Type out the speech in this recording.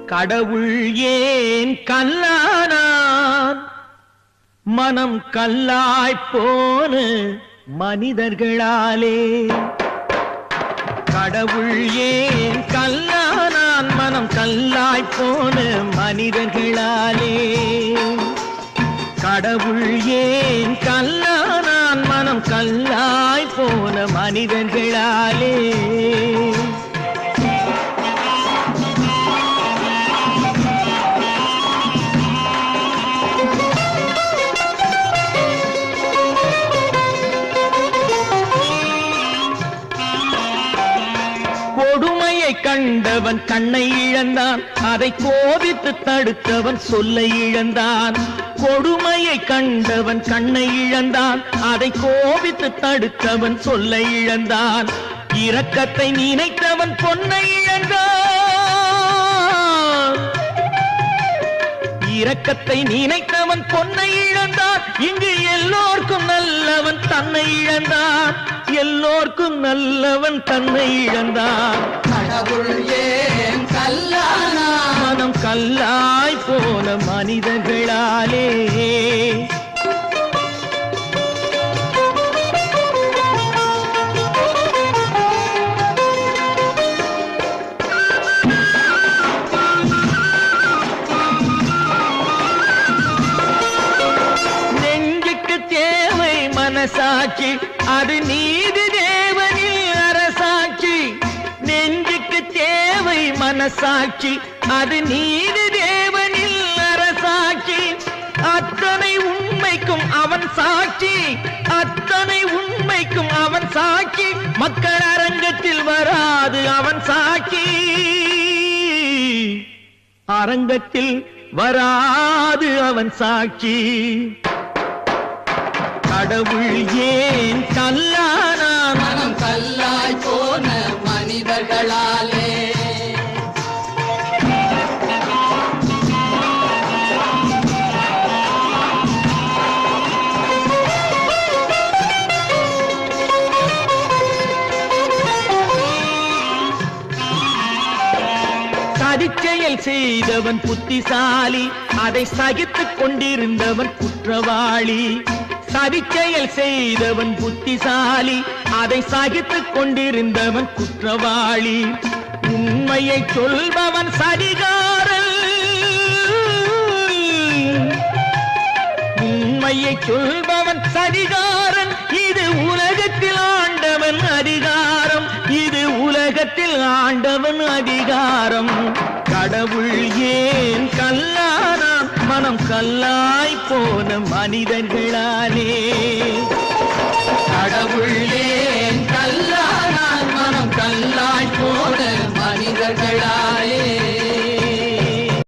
கடவுள் ஏன் கல்லானான் மனம் கல்லாய்ப்போன மனிதர்களாலே கடவுள் ஏன் கல்லானான் மனம் கல்லாய்ப்போன மனிதர்களாலே கடவுள் ஏன் கல்லானான் மனம் கல்லாய்ப்போன மனிதர்களாலே கொடுமையை கண்டவன் கண்ணை இழந்தான் அதை கோபித்து தடுத்தவன் சொல்லை இழந்தான் கொடுமையை கண்டவன் கண்ணை இழந்தான் அதை கோபித்து தடுத்தவன் சொல்லை இழந்தான் இரக்கத்தை நினைத்தவன் பொன்னை இழந்தான் இரக்கத்தை நினைத்தவன் பொன்னை இழந்தான் இங்கு எல்லோர்க்கும் நல்லவன் தன்னை இழந்தான் எல்லோர்க்கும் நல்லவன் தன்னை இழந்தான் கடவுள் ஏன் கல்லானா மனம் கல்லாய் போன மனிதர்களாலே நெஞ்சுக்கு தேவை மனசாட்சி அது நீதி தேவனில் அரசாட்சி நெஞ்சுக்கு தேவை மனசாட்சி அது நீதி தேவனில் அரசாட்சி அத்தனை உண்மைக்கும் அவன் சாட்சி அத்தனை உண்மைக்கும் அவன் சாட்சி மக்கள் அரங்கத்தில் வராது அவன் சாட்சி அரங்கத்தில் வராது அவன் சாட்சி கடவுள் ஏன் கல்லானான் மனம் கல்லாய் போன மனிதர்களாலே சதிச்செயல் செய்தவன் புத்திசாலி அதை சகித்துக் கொண்டிருந்தவன் குற்றவாளி சதிச்செயல் செய்தவன் புத்திசாலி அதை சகித்துக் கொண்டிருந்தவன் குற்றவாளி உண்மையை சொல்பவன் சதிகாரன் உண்மையை சொல்பவன் சதிகாரன் இது உலகத்தில் ஆண்டவன் அதிகாரம் இது உலகத்தில் ஆண்டவன் அதிகாரம் கடவுள் ஏன் கல்லானான் மனம் கல்லாய் போன மனிதர்களாலே